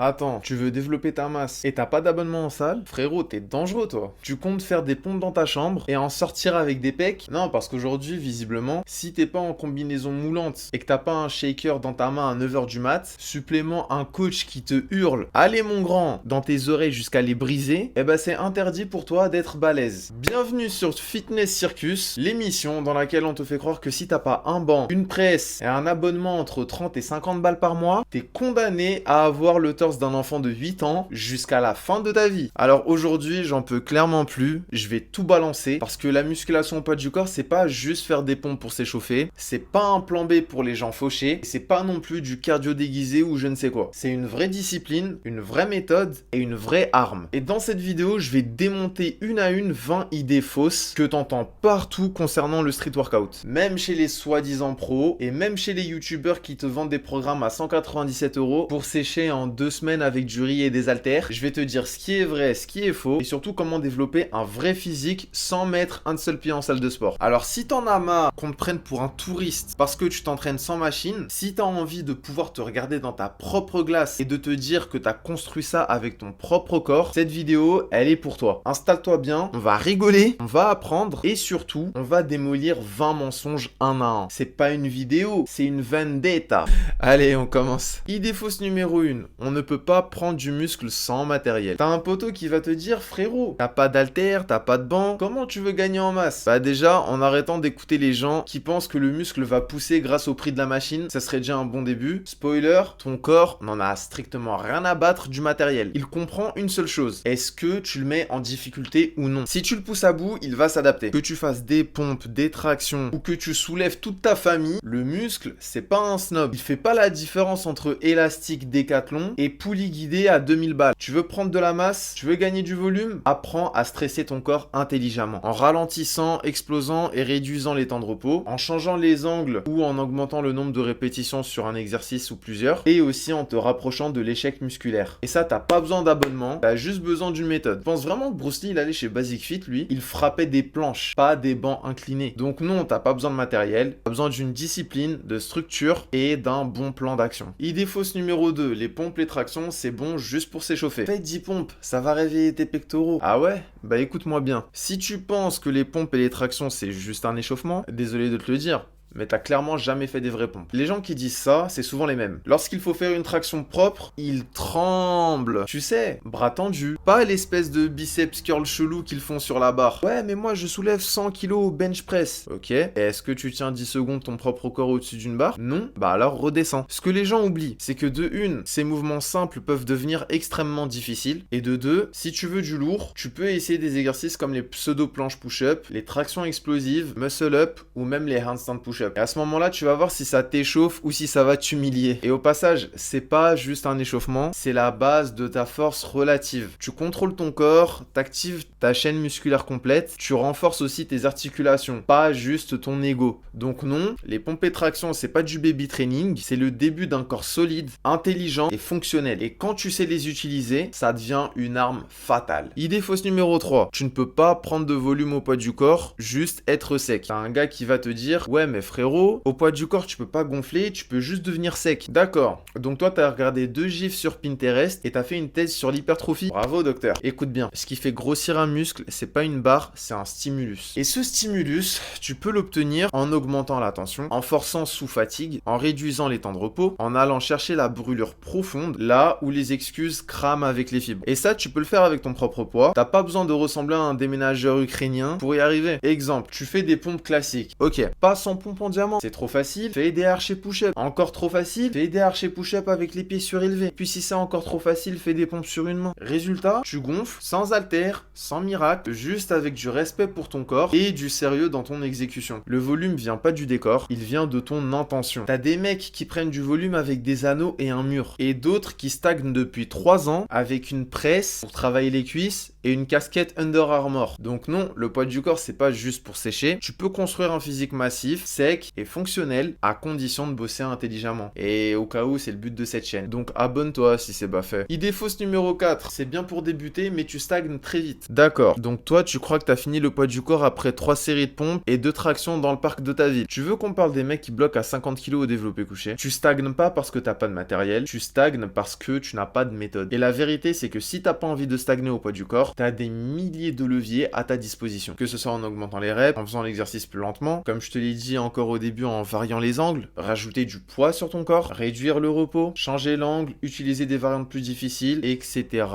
Attends, tu veux développer ta masse et t'as pas d'abonnement en salle? Frérot, t'es dangereux toi. Tu comptes faire des pompes dans ta chambre et en sortir avec des pecs? Non, parce qu'aujourd'hui, visiblement, si t'es pas en combinaison moulante et que t'as pas un shaker dans ta main à 9h du mat, supplément un coach qui te hurle allez mon grand dans tes oreilles jusqu'à les briser, eh ben c'est interdit pour toi d'être balèze. Bienvenue sur Fitness Circus, l'émission dans laquelle on te fait croire que si t'as pas un banc, une presse et un abonnement entre 30 et 50 balles par mois, t'es condamné à avoir le torse d'un enfant de 8 ans jusqu'à la fin de ta vie. Alors aujourd'hui, j'en peux clairement plus, je vais tout balancer parce que la musculation au poids du corps, c'est pas juste faire des pompes pour s'échauffer, c'est pas un plan B pour les gens fauchés, c'est pas non plus du cardio déguisé ou je ne sais quoi. C'est une vraie discipline, une vraie méthode et une vraie arme. Et dans cette vidéo, je vais démonter une à une 20 idées fausses que t'entends partout concernant le street workout. Même chez les soi-disant pros et même chez les youtubeurs qui te vendent des programmes à 197 € pour sécher en 2 semaines avec du riz et des haltères. Je vais te dire ce qui est vrai, ce qui est faux et surtout comment développer un vrai physique sans mettre un seul pied en salle de sport. Alors si t'en as marre qu'on te prenne pour un touriste parce que tu t'entraînes sans machine, si t'as envie de pouvoir te regarder dans ta propre glace et de te dire que t'as construit ça avec ton propre corps, cette vidéo, elle est pour toi. Installe-toi bien, on va rigoler, on va apprendre et surtout, on va démolir 20 mensonges un à un. C'est pas une vidéo, c'est une vendetta. Allez, on commence. Idée fausse numéro 1. On ne peut pas prendre du muscle sans matériel. T'as un poteau qui va te dire, frérot, t'as pas d'haltère, t'as pas de banc, comment tu veux gagner en masse? Bah déjà, en arrêtant d'écouter les gens qui pensent que le muscle va pousser grâce au prix de la machine, ça serait déjà un bon début. Spoiler, ton corps n'en a strictement rien à battre du matériel. Il comprend une seule chose. Est-ce que tu le mets en difficulté ou non? Si tu le pousses à bout, il va s'adapter. Que tu fasses des pompes, des tractions ou que tu soulèves toute ta famille, le muscle, c'est pas un snob. Il fait pas la différence entre élastique Décathlon et poulie guidée à 2000 balles. Tu veux prendre de la masse? Tu veux gagner du volume? Apprends à stresser ton corps intelligemment. En ralentissant, explosant et réduisant les temps de repos, en changeant les angles ou en augmentant le nombre de répétitions sur un exercice ou plusieurs, et aussi en te rapprochant de l'échec musculaire. Et ça, t'as pas besoin d'abonnement, t'as juste besoin d'une méthode. Je pense vraiment que Bruce Lee, il allait chez Basic Fit, lui, il frappait des planches, pas des bancs inclinés. Donc non, t'as pas besoin de matériel, t'as besoin d'une discipline, de structure et d'un bon plan d'action. Idée fausse numéro 2, les pompes, les tractions, c'est bon juste pour s'échauffer. Fais 10 pompes, ça va réveiller tes pectoraux. Ah ouais? Bah écoute-moi bien. Si tu penses que les pompes et les tractions c'est juste un échauffement, désolé de te le dire, mais t'as clairement jamais fait des vraies pompes. Les gens qui disent ça, c'est souvent les mêmes. Lorsqu'il faut faire une traction propre, ils tremblent. Tu sais, bras tendus. Pas l'espèce de biceps curl chelou qu'ils font sur la barre. Ouais, mais moi je soulève 100 kg au bench press. Ok. Est-ce que tu tiens 10 secondes ton propre corps au-dessus d'une barre? Non. Bah alors redescends. Ce que les gens oublient, c'est que de une, ces mouvements simples peuvent devenir extrêmement difficiles. Et de deux, si tu veux du lourd, tu peux essayer des exercices comme les pseudo-planches push-up, les tractions explosives, muscle-up ou même les handstand push-up. Et à ce moment-là, tu vas voir si ça t'échauffe ou si ça va t'humilier. Et au passage, c'est pas juste un échauffement, c'est la base de ta force relative. Tu contrôles ton corps, t'actives ta chaîne musculaire complète, tu renforces aussi tes articulations, pas juste ton ego. Donc non, les pompes et tractions, c'est pas du baby training, c'est le début d'un corps solide, intelligent et fonctionnel. Et quand tu sais les utiliser, ça devient une arme fatale. Idée fausse numéro 3. Tu ne peux pas prendre de volume au poids du corps, juste être sec. T'as un gars qui va te dire, ouais mais frérot, au poids du corps, tu peux pas gonfler, tu peux juste devenir sec. D'accord. Donc toi, t'as regardé 2 gifs sur Pinterest et t'as fait une thèse sur l'hypertrophie. Bravo, docteur. Écoute bien, ce qui fait grossir un muscle, c'est pas une barre, c'est un stimulus. Et ce stimulus, tu peux l'obtenir en augmentant la tension, en forçant sous fatigue, en réduisant les temps de repos, en allant chercher la brûlure profonde, là où les excuses crament avec les fibres. Et ça, tu peux le faire avec ton propre poids. T'as pas besoin de ressembler à un déménageur ukrainien pour y arriver. Exemple, tu fais des pompes classiques. Ok, pas 100 pompes en diamant, c'est trop facile, fais des archers push-up. Encore trop facile, fais des archers push-up avec les pieds surélevés. Puis si c'est encore trop facile, fais des pompes sur une main. Résultat, tu gonfles sans haltère, sans miracle, juste avec du respect pour ton corps et du sérieux dans ton exécution. Le volume vient pas du décor, il vient de ton intention. T'as des mecs qui prennent du volume avec des anneaux et un mur, et d'autres qui stagnent depuis 3 ans avec une presse pour travailler les cuisses et une casquette Under Armour. Donc non, le poids du corps c'est pas juste pour sécher. Tu peux construire un physique massif, sec, sec et fonctionnel à condition de bosser intelligemment. Et au cas où, c'est le but de cette chaîne. Donc abonne-toi si c'est pas fait. Idée fausse numéro 4. C'est bien pour débuter, mais tu stagnes très vite. D'accord. Donc toi, tu crois que t'as fini le poids du corps après 3 séries de pompes et 2 tractions dans le parc de ta ville. Tu veux qu'on parle des mecs qui bloquent à 50 kg au développé couché? Tu stagnes pas parce que t'as pas de matériel, tu stagnes parce que tu n'as pas de méthode. Et la vérité, c'est que si t'as pas envie de stagner au poids du corps, t'as des milliers de leviers à ta disposition. Que ce soit en augmentant les reps, en faisant l'exercice plus lentement, comme je te l'ai dit encore au début, en variant les angles, rajouter du poids sur ton corps, réduire le repos, changer l'angle, utiliser des variantes plus difficiles, etc.,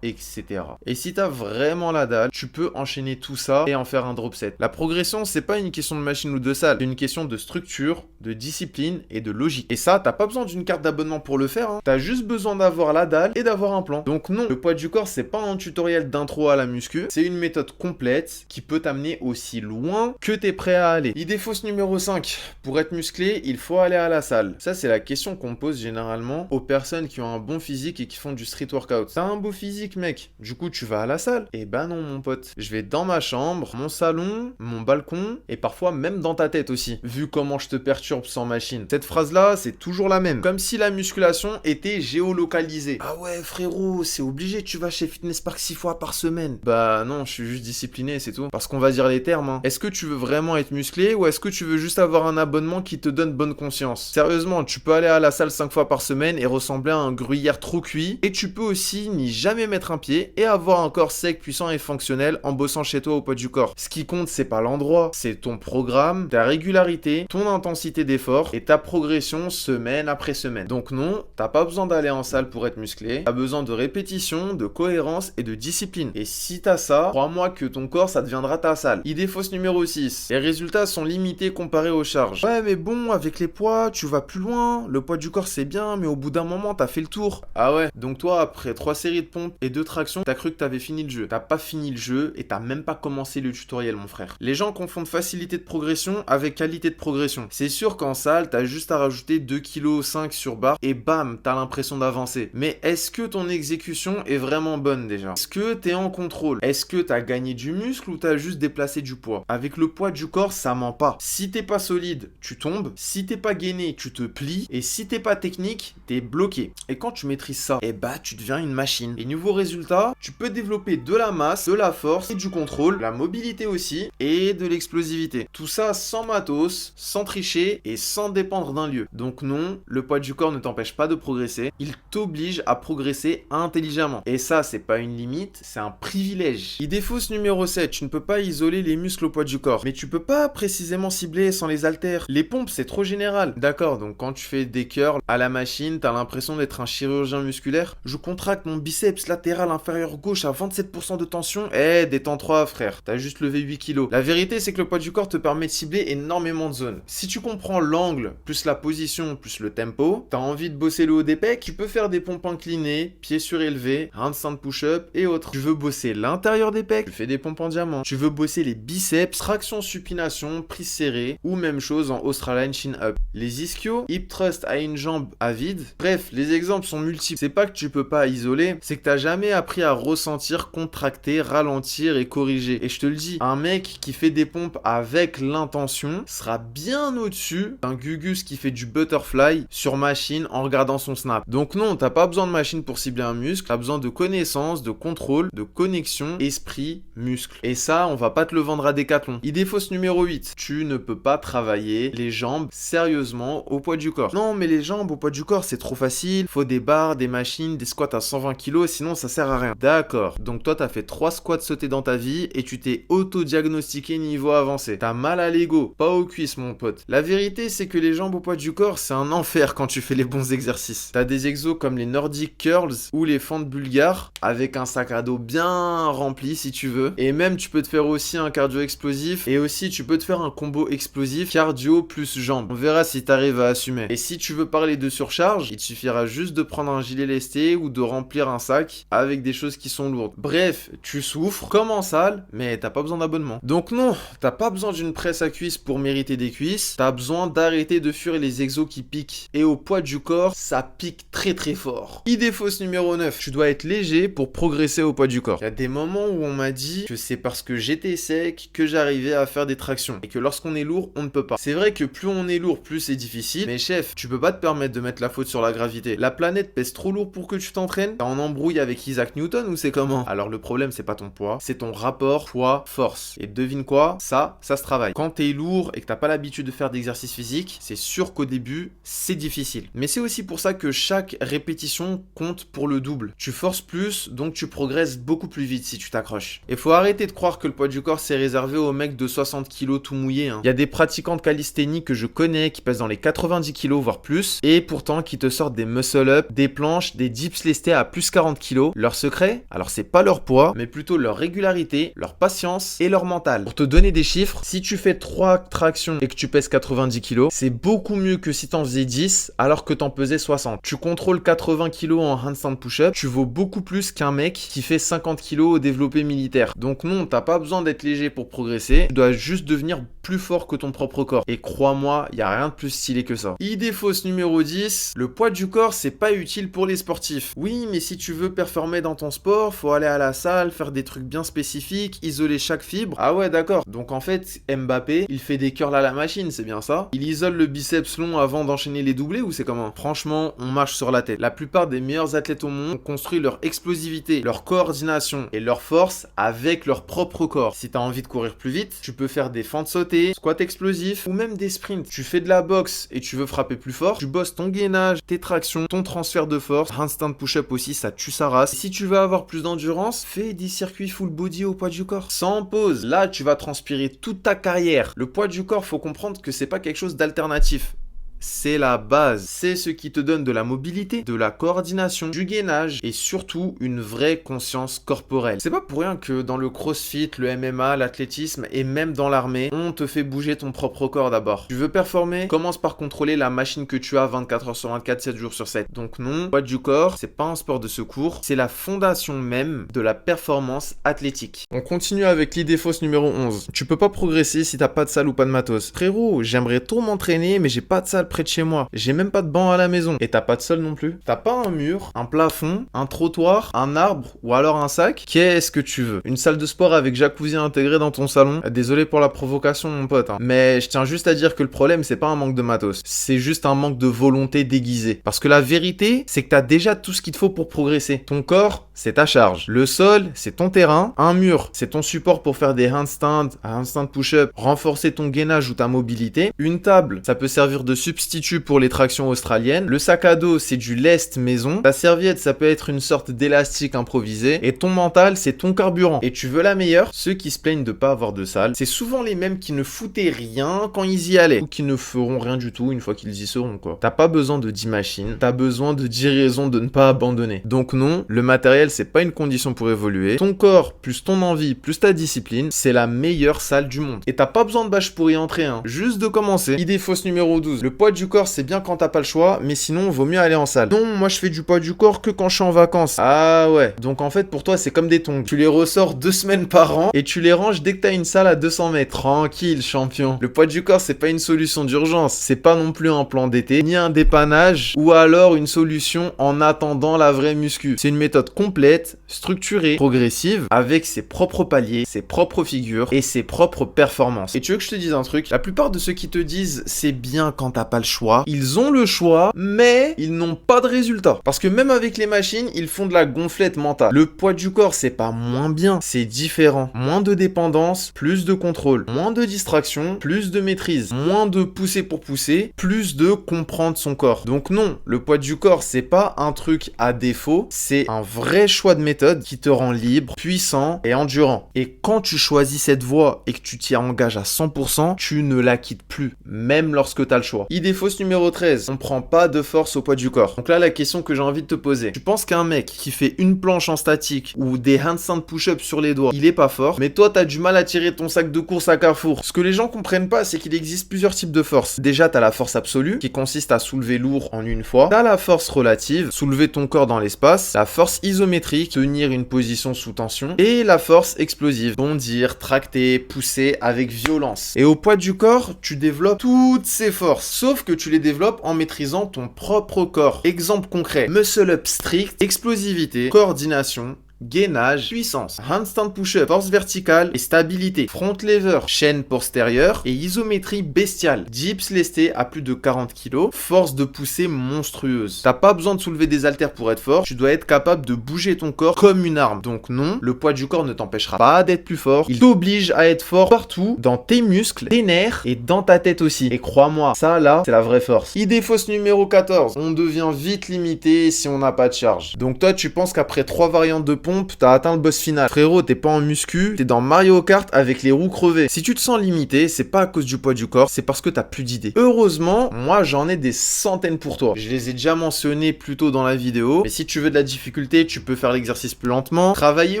etc. Et si t'as vraiment la dalle, tu peux enchaîner tout ça et en faire un drop set. La progression, c'est pas une question de machine ou de salle, c'est une question de structure, de discipline et de logique. Et ça, t'as pas besoin d'une carte d'abonnement pour le faire, hein. T'as juste besoin d'avoir la dalle et d'avoir un plan. Donc non, le poids du corps, c'est pas un tutoriel d'intro à la muscu, c'est une méthode complète qui peut t'amener aussi loin que t'es prêt à aller. Idée fausse numéro 5. Pour être musclé, il faut aller à la salle. Ça, c'est la question qu'on pose généralement aux personnes qui ont un bon physique et qui font du street workout. T'as un beau physique, mec. Du coup, tu vas à la salle. Eh ben non, mon pote. Je vais dans ma chambre, mon salon, mon balcon et parfois même dans ta tête aussi, vu comment je te perturbe sans machine. Cette phrase-là, c'est toujours la même. Comme si la musculation était géolocalisée. Ah ouais, frérot, c'est obligé, tu vas chez Fitness Park 6 fois par semaine. Bah non, je suis juste discipliné, c'est tout. Parce qu'on va dire les termes, hein. Est-ce que tu veux vraiment être musclé ou est-ce que tu veux juste avoir un abonnement qui te donne bonne conscience? Sérieusement, tu peux aller à la salle 5 fois par semaine et ressembler à un gruyère trop cuit. Et tu peux aussi n'y jamais mettre un pied et avoir un corps sec, puissant et fonctionnel en bossant chez toi au poids du corps. Ce qui compte, c'est pas l'endroit, c'est ton programme, ta régularité, ton intensité d'effort et ta progression semaine après semaine. Donc non, t'as pas besoin d'aller en salle pour être musclé, t'as besoin de répétition, de cohérence et de discipline. Et si t'as ça, crois-moi que ton corps, ça deviendra ta salle. Idée fausse numéro 6. Les résultats sont limités comparés aux charges. Ouais, mais bon, avec les poids, tu vas plus loin. Le poids du corps, c'est bien, mais au bout d'un moment, t'as fait le tour. Ah ouais, donc toi, après 3 séries de pompes et 2 tractions, t'as cru que t'avais fini le jeu. T'as pas fini le jeu et t'as même pas commencé le tutoriel, mon frère. Les gens confondent facilité de progression avec qualité de progression. C'est sûr qu'en salle, t'as juste à rajouter 2,5 kg sur barre et bam, t'as l'impression d'avancer. Mais est-ce que ton exécution est vraiment bonne déjà? Est-ce que t'es en contrôle? Est-ce que t'as gagné du muscle ou t'as juste déplacé du poids? Avec le poids du corps, ça ment pas. Si t'es pas solide, tu tombes. Si t'es pas gainé, tu te plies. Et si t'es pas technique, t'es bloqué. Et quand tu maîtrises ça, eh bah tu deviens une machine. Et niveau résultat, tu peux développer de la masse, de la force et du contrôle, la mobilité aussi et de l'explosivité. Tout ça sans matos, sans tricher et sans dépendre d'un lieu. Donc non, le poids du corps ne t'empêche pas de progresser, il t'oblige à progresser intelligemment. Et ça, c'est pas une limite, c'est un privilège. Idée fausse numéro 7, tu ne peux pas isoler les muscles au poids du corps. Mais tu peux pas précisément cibler sans les haltères. Les pompes, c'est trop général. D'accord, donc quand tu fais des curls à la machine, t'as l'impression d'être un chirurgien musculaire. Je contracte mon biceps latéral inférieur gauche à 27% de tension. Eh, détends-toi, frère. T'as juste levé 8 kilos. La vérité, c'est que le poids du corps te permet de cibler énormément de zones. Si tu comprends l'angle, plus la position, plus le tempo, t'as envie de bosser le haut des pecs, tu peux faire des pompes inclinées, pieds surélevés, handstand push-up et autres. Tu veux bosser l'intérieur des pecs, tu fais des pompes en diamant. Tu veux bosser les biceps, traction supination, prise serrée ou même chose en Australian chin up. Les ischios, hip thrust à une jambe à vide. Bref, les exemples sont multiples. C'est pas que tu peux pas isoler, c'est que t'as jamais appris à ressentir, contracter, ralentir et corriger. Et je te le dis, un mec qui fait des pompes avec l'intention sera bien au-dessus d'un Gugus qui fait du butterfly sur machine en regardant son snap. Donc non, t'as pas besoin de machine pour cibler un muscle, t'as besoin de connaissance, de contrôle, de connexion, esprit, muscle. Et ça, on va pas te le vendre à Decathlon. Idée fausse numéro 8. Tu ne peux pas travailler les jambes sérieusement au poids du corps. Non, mais les jambes au poids du corps, c'est trop facile. Faut des barres, des machines, des squats à 120 kg, sinon ça sert à rien. D'accord. Donc toi, t'as fait 3 squats sautés dans ta vie et tu t'es auto-diagnostiqué niveau avancé. T'as mal à l'ego, pas aux cuisses, mon pote. La vérité, c'est que les jambes au poids du corps, c'est un enfer quand tu fais les bons exercices. T'as des exos comme les Nordic Curls ou les fentes bulgares avec un sac à dos bien rempli si tu veux. Et même, tu peux te faire aussi un cardio explosif et aussi tu peux te faire un combo explosif cardio plus jambes. On verra si t'arrives à assumer. Et si tu veux parler de surcharge, il te suffira juste de prendre un gilet lesté ou de remplir un sac avec des choses qui sont lourdes. Bref, tu souffres comme en salle, mais t'as pas besoin d'abonnement. Donc non, t'as pas besoin d'une presse à cuisses pour mériter des cuisses. T'as besoin d'arrêter de fuir les exos qui piquent. Et au poids du corps, ça pique très très fort. Idée fausse numéro 9. Tu dois être léger pour progresser au poids du corps. Il y a des moments où on m'a dit que c'est parce que j'étais sec que j'arrivais à faire des tractions. Et que lorsqu'on est lourd, on ne peut pas. C'est vrai que plus on est lourd, plus c'est difficile, mais chef, tu peux pas te permettre de mettre la faute sur la gravité. La planète pèse trop lourd pour que tu t'entraînes. T'es en embrouille avec Isaac Newton ou c'est comment? Alors le problème, c'est pas ton poids, c'est ton rapport poids-force. Et devine quoi? Ça se travaille. Quand t'es lourd et que t'as pas l'habitude de faire d'exercice physique, c'est sûr qu'au début, c'est difficile. Mais c'est aussi pour ça que chaque répétition compte pour le double. Tu forces plus, donc tu progresses beaucoup plus vite si tu t'accroches. Et faut arrêter de croire que le poids du corps c'est réservé aux mecs de 60 kilos tout mouillés. Il y a des pratiquants de calisthénie que je connais qui pèsent dans les 90 kilos voire plus, et pourtant qui te sortent des muscle-up, des planches, des dips lestés à plus 40 kilos. Leur secret, alors c'est pas leur poids, mais plutôt leur régularité, leur patience et leur mental. Pour te donner des chiffres, si tu fais 3 tractions et que tu pèses 90 kilos, c'est beaucoup mieux que si t'en faisais 10 alors que t'en pesais 60. Tu contrôles 80 kilos en handstand push-up, tu vaux beaucoup plus qu'un mec qui fait 50 kilos au développé militaire. Donc non, t'as pas besoin d'être léger pour progresser, tu dois juste devenir plus fort que ton propre corps. Et crois-moi, y a rien de plus stylé que ça. Idée fausse numéro 10, le poids du corps c'est pas utile pour les sportifs. Oui, mais si tu veux performer dans ton sport, faut aller à la salle, faire des trucs bien spécifiques, isoler chaque fibre. Ah ouais, d'accord. Donc en fait, Mbappé, il fait des curls à la machine, c'est bien ça? Il isole le biceps long avant d'enchaîner les doublés ou c'est comment? Franchement, on marche sur la tête. La plupart des meilleurs athlètes au monde ont construit leur explosivité, leur coordination et leur force avec leur propre corps. Si t'as envie de courir plus vite, tu peux faire des fentes sautées, squats explosifs ou même des sprints. Tu fais de la boxe et tu veux frapper plus fort, tu bosses ton gainage, tes tractions, ton transfert de force, handstand push-up aussi, ça tue sa race. Et si tu veux avoir plus d'endurance, fais des circuits full body au poids du corps. Sans pause, là tu vas transpirer toute ta carrière. Le poids du corps, faut comprendre que c'est pas quelque chose d'alternatif. C'est la base, c'est ce qui te donne de la mobilité, de la coordination, du gainage et surtout une vraie conscience corporelle. C'est pas pour rien que dans le crossfit, le MMA, l'athlétisme et même dans l'armée, on te fait bouger ton propre corps d'abord. Tu veux performer? Commence par contrôler la machine que tu as 24 heures sur 24, 7 jours sur 7. Donc non, le poids du corps, c'est pas un sport de secours, c'est la fondation même de la performance athlétique. On continue avec l'idée fausse numéro 11. Tu peux pas progresser si t'as pas de salle ou pas de matos. Frérot, j'aimerais trop m'entraîner mais j'ai pas de salle près de chez moi. J'ai même pas de banc à la maison. Et t'as pas de sol non plus. T'as pas un mur, un plafond, un trottoir, un arbre ou alors un sac. Qu'est-ce que tu veux? Une salle de sport avec jacuzzi intégrée dans ton salon? Désolé pour la provocation mon pote, hein. Mais je tiens juste à dire que le problème c'est pas un manque de matos. C'est juste un manque de volonté déguisée. Parce que la vérité, c'est que t'as déjà tout ce qu'il te faut pour progresser. Ton corps, c'est ta charge. Le sol, c'est ton terrain. Un mur, c'est ton support pour faire des handstands, handstand push-up, renforcer ton gainage ou ta mobilité. Une table, ça peut servir de substitut pour les tractions australiennes. Le sac à dos, c'est du lest maison. Ta serviette, ça peut être une sorte d'élastique improvisé. Et ton mental, c'est ton carburant. Et tu veux la meilleure? Ceux qui se plaignent de pas avoir de salle, c'est souvent les mêmes qui ne foutaient rien quand ils y allaient. Ou qui ne feront rien du tout une fois qu'ils y seront, quoi. T'as pas besoin de 10 machines. T'as besoin de 10 raisons de ne pas abandonner. Donc non, le matériel, c'est pas une condition pour évoluer. Ton corps, plus ton envie, plus ta discipline, c'est la meilleure salle du monde. Et t'as pas besoin de bâche pour y entrer, hein. Juste de commencer. Idée fausse numéro 12. Le poids du corps, c'est bien quand t'as pas le choix, mais sinon, vaut mieux aller en salle. Non, moi je fais du poids du corps que quand je suis en vacances. Ah ouais. Donc en fait, pour toi, c'est comme des tongs. Tu les ressors 2 semaines par an et tu les ranges dès que t'as une salle à 200 mètres. Tranquille, champion. Le poids du corps, c'est pas une solution d'urgence. C'est pas non plus un plan d'été, ni un dépannage, ou alors une solution en attendant la vraie muscu. C'est une méthode complète, structurée, progressive, avec ses propres paliers, ses propres figures et ses propres performances. Et tu veux que je te dise un truc? La plupart de ceux qui te disent c'est bien quand t'as pas le choix, ils ont le choix, mais ils n'ont pas de résultat. Parce que même avec les machines, ils font de la gonflette mentale. Le poids du corps, c'est pas moins bien, c'est différent. Moins de dépendance, plus de contrôle, moins de distraction, plus de maîtrise, moins de pousser pour pousser, plus de comprendre son corps. Donc non, le poids du corps, c'est pas un truc à défaut, c'est un vrai choix de méthode qui te rend libre, puissant et endurant. Et quand tu choisis cette voie et que tu t'y engages à 100%, tu ne la quittes plus, même lorsque t'as le choix. Idée fausse numéro 13, on prend pas de force au poids du corps. Donc là, la question que j'ai envie de te poser, tu penses qu'un mec qui fait une planche en statique ou des handstand push-up sur les doigts, il est pas fort, mais toi t'as du mal à tirer ton sac de course à Carrefour. Ce que les gens comprennent pas, c'est qu'il existe plusieurs types de force. Déjà, t'as la force absolue, qui consiste à soulever lourd en une fois. T'as la force relative, soulever ton corps dans l'espace. La force isométrique, tenir une position sous tension. Et la force explosive, bondir, tracter, pousser avec violence. Et au poids du corps, tu développes toutes ces forces, sauf que tu les développes en maîtrisant ton propre corps. Exemple concret, muscle up strict, explosivité, coordination gainage, puissance, handstand push-up, force verticale et stabilité, front lever, chaîne postérieure et isométrie bestiale, dips lestés à plus de 40 kg, force de poussée monstrueuse. T'as pas besoin de soulever des haltères pour être fort, tu dois être capable de bouger ton corps comme une arme. Donc non, le poids du corps ne t'empêchera pas d'être plus fort, il t'oblige à être fort partout, dans tes muscles, tes nerfs et dans ta tête aussi. Et crois-moi, ça là, c'est la vraie force. Idée fausse numéro 14, on devient vite limité si on n'a pas de charge. Donc toi, tu penses qu'après 3 variantes de pompe, t'as atteint le boss final. Frérot, t'es pas en muscu, t'es dans Mario Kart avec les roues crevées. Si tu te sens limité, c'est pas à cause du poids du corps, c'est parce que t'as plus d'idées. Heureusement, moi j'en ai des centaines pour toi. Je les ai déjà mentionnés plus tôt dans la vidéo. Mais si tu veux de la difficulté, tu peux faire l'exercice plus lentement. Travailler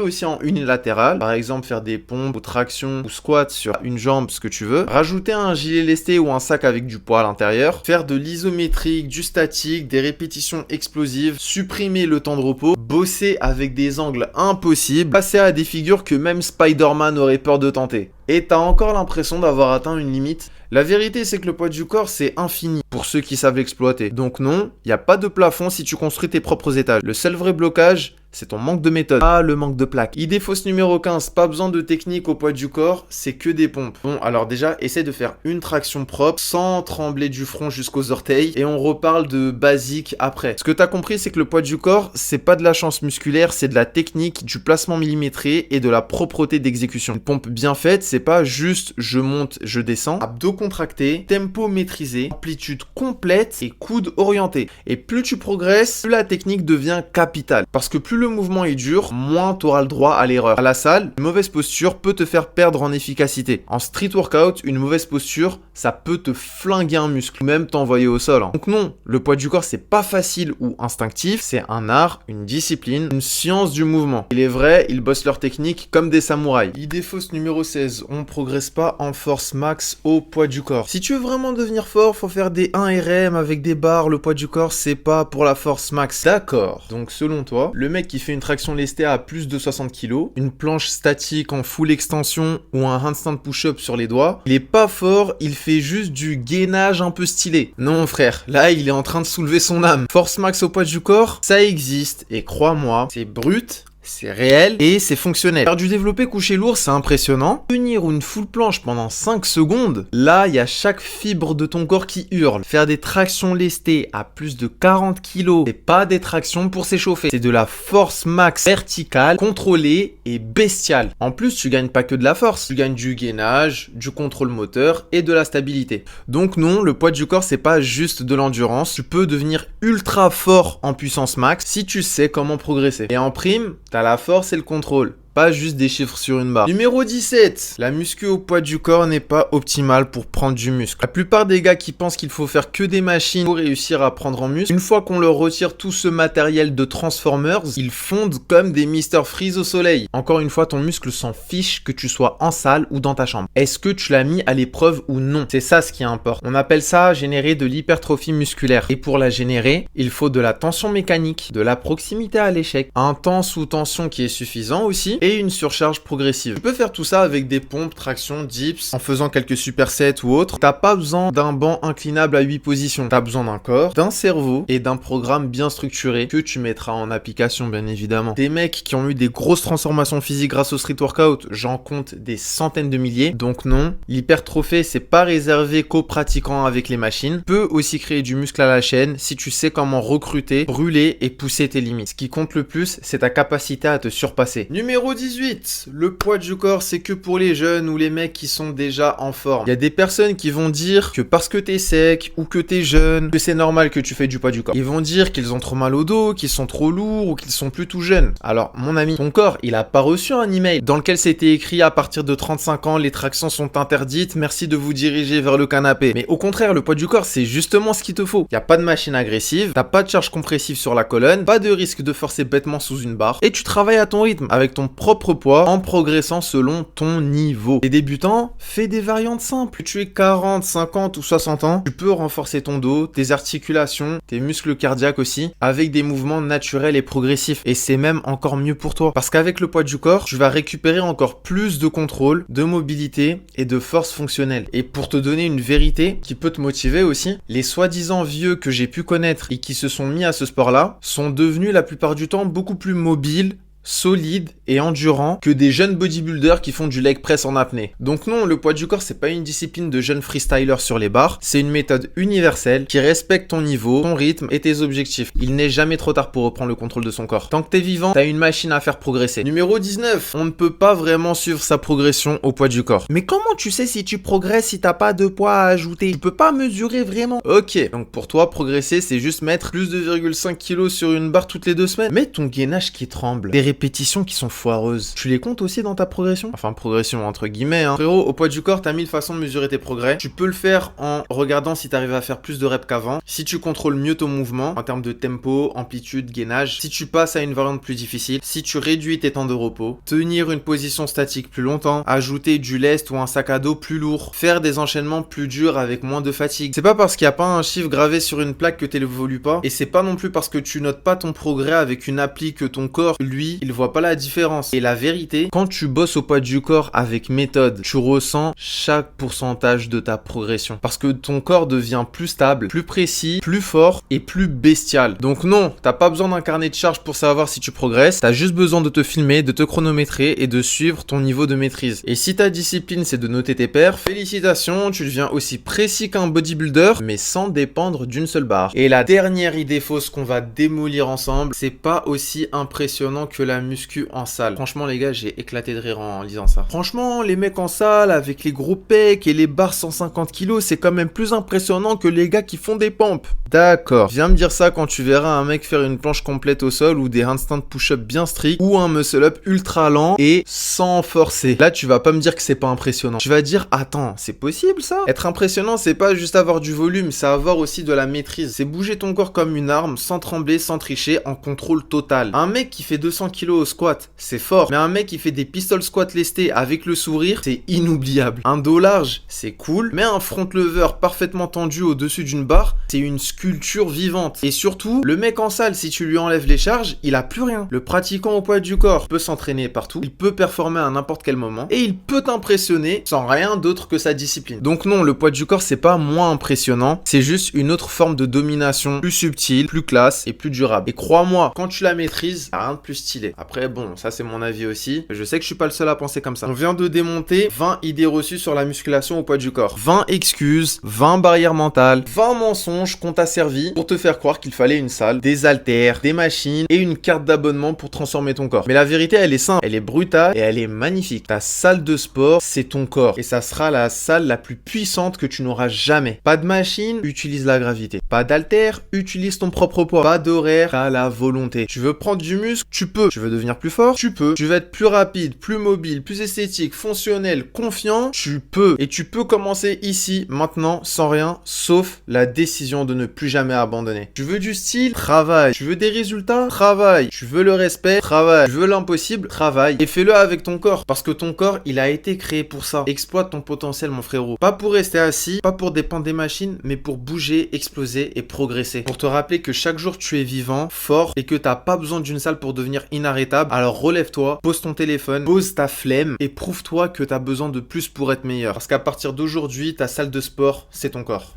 aussi en unilatéral. Par exemple, faire des pompes ou tractions ou squats sur une jambe, ce que tu veux. Rajouter un gilet lesté ou un sac avec du poids à l'intérieur. Faire de l'isométrique, du statique, des répétitions explosives. Supprimer le temps de repos. Bosser avec des angles impossibles. Passer à des figures que même Spider-Man aurait peur de tenter. Et t'as encore l'impression d'avoir atteint une limite. La vérité, c'est que le poids du corps, c'est infini pour ceux qui savent l'exploiter. Donc non, il n'y a pas de plafond si tu construis tes propres étages. Le seul vrai blocage, c'est ton manque de méthode, pas le manque de plaques. Idée fausse numéro 15, pas besoin de technique au poids du corps, c'est que des pompes. Bon, alors déjà, essaie de faire une traction propre, sans trembler du front jusqu'aux orteils, et on reparle de basique après. Ce que t'as compris, c'est que le poids du corps, c'est pas de la chance musculaire, c'est de la technique, du placement millimétré et de la propreté d'exécution. Une pompe bien faite, c'est pas juste je monte, je descends, abdos contractés, tempo maîtrisé, amplitude complète et coude orienté. Et plus tu progresses, plus la technique devient capitale. Parce que plus le mouvement est dur, moins tu auras le droit à l'erreur. À la salle, une mauvaise posture peut te faire perdre en efficacité. En street workout, une mauvaise posture, ça peut te flinguer un muscle, ou même t'envoyer au sol. Donc non, le poids du corps, c'est pas facile ou instinctif, c'est un art, une discipline, une science du mouvement. Il est vrai, ils bossent leur technique comme des samouraïs. Idée fausse numéro 16, on progresse pas en force max au poids du corps. Si tu veux vraiment devenir fort, faut faire des 1 RM avec des barres, le poids du corps, c'est pas pour la force max. D'accord. Donc selon toi, le mec qui fait une traction lestée à plus de 60 kg, une planche statique en full extension ou un handstand push-up sur les doigts, il est pas fort, il fait juste du gainage un peu stylé. Non frère, là il est en train de soulever son âme. Force max au poids du corps, ça existe et crois-moi, c'est brut. C'est réel et c'est fonctionnel. Faire du développé couché lourd, c'est impressionnant. Tenir une full planche pendant 5 secondes, là, il y a chaque fibre de ton corps qui hurle. Faire des tractions lestées à plus de 40 kg, c'est pas des tractions pour s'échauffer. C'est de la force max verticale, contrôlée et bestiale. En plus, tu gagnes pas que de la force. Tu gagnes du gainage, du contrôle moteur et de la stabilité. Donc non, le poids du corps, c'est pas juste de l'endurance. Tu peux devenir ultra fort en puissance max si tu sais comment progresser. Et en prime, t'as la force et le contrôle. Pas juste des chiffres sur une barre. Numéro 17. La muscu au poids du corps n'est pas optimale pour prendre du muscle. La plupart des gars qui pensent qu'il faut faire que des machines pour réussir à prendre en muscle, une fois qu'on leur retire tout ce matériel de Transformers, ils fondent comme des Mr Freeze au soleil. Encore une fois, ton muscle s'en fiche que tu sois en salle ou dans ta chambre. Est-ce que tu l'as mis à l'épreuve ou non? C'est ça ce qui importe. On appelle ça générer de l'hypertrophie musculaire. Et pour la générer, il faut de la tension mécanique, de la proximité à l'échec, un temps sous tension qui est suffisant aussi, et une surcharge progressive. Tu peux faire tout ça avec des pompes, tractions, dips, en faisant quelques supersets ou autres. T'as pas besoin d'un banc inclinable à 8 positions. T'as besoin d'un corps, d'un cerveau et d'un programme bien structuré que tu mettras en application bien évidemment. Des mecs qui ont eu des grosses transformations physiques grâce au street workout, j'en compte des centaines de milliers. Donc non, l'hypertrophie c'est pas réservé qu'aux pratiquants avec les machines. Tu peux aussi créer du muscle à la chaîne si tu sais comment recruter, brûler et pousser tes limites. Ce qui compte le plus, c'est ta capacité à te surpasser. Numéro 18, le poids du corps, c'est que pour les jeunes ou les mecs qui sont déjà en forme. Il y a des personnes qui vont dire que parce que t'es sec ou que t'es jeune, que c'est normal que tu fais du poids du corps. Ils vont dire qu'ils ont trop mal au dos, qu'ils sont trop lourds ou qu'ils sont plus tout jeunes. Alors, mon ami, ton corps, il a pas reçu un email dans lequel c'était écrit à partir de 35 ans, les tractions sont interdites, merci de vous diriger vers le canapé. Mais au contraire, le poids du corps, c'est justement ce qu'il te faut. Il y a pas de machine agressive, t'as pas de charge compressive sur la colonne, pas de risque de forcer bêtement sous une barre, et tu travailles à ton rythme, avec ton propre poids, en progressant selon ton niveau. Les débutants, fais des variantes simples. Que tu aies 40, 50 ou 60 ans, tu peux renforcer ton dos, tes articulations, tes muscles cardiaques aussi, avec des mouvements naturels et progressifs. Et c'est même encore mieux pour toi. Parce qu'avec le poids du corps, tu vas récupérer encore plus de contrôle, de mobilité et de force fonctionnelle. Et pour te donner une vérité qui peut te motiver aussi, les soi-disant vieux que j'ai pu connaître et qui se sont mis à ce sport-là sont devenus la plupart du temps beaucoup plus mobiles, solide et endurant que des jeunes bodybuilders qui font du leg press en apnée. Donc non, le poids du corps, c'est pas une discipline de jeunes freestylers sur les barres, c'est une méthode universelle qui respecte ton niveau, ton rythme et tes objectifs. Il n'est jamais trop tard pour reprendre le contrôle de son corps. Tant que t'es vivant, t'as une machine à faire progresser. Numéro 19, on ne peut pas vraiment suivre sa progression au poids du corps. Mais comment tu sais si tu progresses si t'as pas de poids à ajouter? Tu peux pas mesurer vraiment. Ok, donc pour toi, progresser, c'est juste mettre plus de 2,5 kg sur une barre toutes les 2 semaines. Mais ton gainage qui tremble, des répétitions qui sont foireuses, tu les comptes aussi dans ta progression? Enfin, progression entre guillemets, hein. Frérot, au poids du corps, t'as 1000 façons de mesurer tes progrès. Tu peux le faire en regardant si t'arrives à faire plus de reps qu'avant, si tu contrôles mieux ton mouvement en termes de tempo, amplitude, gainage, si tu passes à une variante plus difficile, si tu réduis tes temps de repos, tenir une position statique plus longtemps, ajouter du lest ou un sac à dos plus lourd, faire des enchaînements plus durs avec moins de fatigue. C'est pas parce qu'il n'y a pas un chiffre gravé sur une plaque que t'évolues pas, et c'est pas non plus parce que tu notes pas ton progrès avec une appli que ton corps, lui, il voit pas la différence. Et la vérité, quand tu bosses au poids du corps avec méthode, tu ressens chaque pourcentage de ta progression. Parce que ton corps devient plus stable, plus précis, plus fort et plus bestial. Donc non, t'as pas besoin d'un carnet de charge pour savoir si tu progresses, t'as juste besoin de te filmer, de te chronométrer et de suivre ton niveau de maîtrise. Et si ta discipline c'est de noter tes perfs, félicitations, tu deviens aussi précis qu'un bodybuilder, mais sans dépendre d'une seule barre. Et la dernière idée fausse qu'on va démolir ensemble, c'est pas aussi impressionnant que la muscu en salle. Franchement les gars, j'ai éclaté de rire en lisant ça. Franchement, les mecs en salle avec les gros pecs et les barres 150 kg, c'est quand même plus impressionnant que les gars qui font des pompes. D'accord, viens me dire ça quand tu verras un mec faire une planche complète au sol ou des handstand push-up bien stricts ou un muscle-up ultra lent et sans forcer. Là, tu vas pas me dire que c'est pas impressionnant. Tu vas dire, attends, c'est possible ça? Être impressionnant, c'est pas juste avoir du volume, c'est avoir aussi de la maîtrise. C'est bouger ton corps comme une arme, sans trembler, sans tricher, en contrôle total. Un mec qui fait 200 kg au squat, c'est fort. Mais un mec qui fait des pistol squats lestés avec le sourire, c'est inoubliable. Un dos large, c'est cool. Mais un front lever parfaitement tendu au-dessus d'une barre, c'est une sculpture vivante. Et surtout, le mec en salle, si tu lui enlèves les charges, il a plus rien. Le pratiquant au poids du corps peut s'entraîner partout, il peut performer à n'importe quel moment et il peut t'impressionner sans rien d'autre que sa discipline. Donc non, le poids du corps, c'est pas moins impressionnant, c'est juste une autre forme de domination plus subtile, plus classe et plus durable. Et crois-moi, quand tu la maîtrises, y'a rien de plus stylé. Après, bon, ça c'est mon avis aussi. Je sais que je suis pas le seul à penser comme ça. On vient de démonter 20 idées reçues sur la musculation au poids du corps. 20 excuses, 20 barrières mentales, 20 mensonges qu'on t'a servi pour te faire croire qu'il fallait une salle, des haltères, des machines et une carte d'abonnement pour transformer ton corps. Mais la vérité, elle est simple, elle est brutale et elle est magnifique. Ta salle de sport, c'est ton corps et ça sera la salle la plus puissante que tu n'auras jamais. Pas de machine, utilise la gravité. Pas d'haltères, utilise ton propre poids. Pas d'horaire, t'as la volonté. Tu veux prendre du muscle, tu peux. Tu veux devenir plus fort, tu peux. Tu veux être plus rapide, plus mobile, plus esthétique, fonctionnel, confiant, tu peux. Et tu peux commencer ici, maintenant, sans rien, sauf la décision de ne plus jamais abandonner. Tu veux du style, travaille. Tu veux des résultats, travaille. Tu veux le respect, travaille. Tu veux l'impossible, travaille. Et fais-le avec ton corps. Parce que ton corps, il a été créé pour ça. Exploite ton potentiel, mon frérot. Pas pour rester assis, pas pour dépendre des machines, mais pour bouger, exploser et progresser. Pour te rappeler que chaque jour, tu es vivant, fort et que t'as pas besoin d'une salle pour devenir inarrêtable. Alors relève-toi, pose ton téléphone, pose ta flemme et prouve-toi que t'as besoin de plus pour être meilleur. Parce qu'à partir d'aujourd'hui, ta salle de sport, c'est ton corps.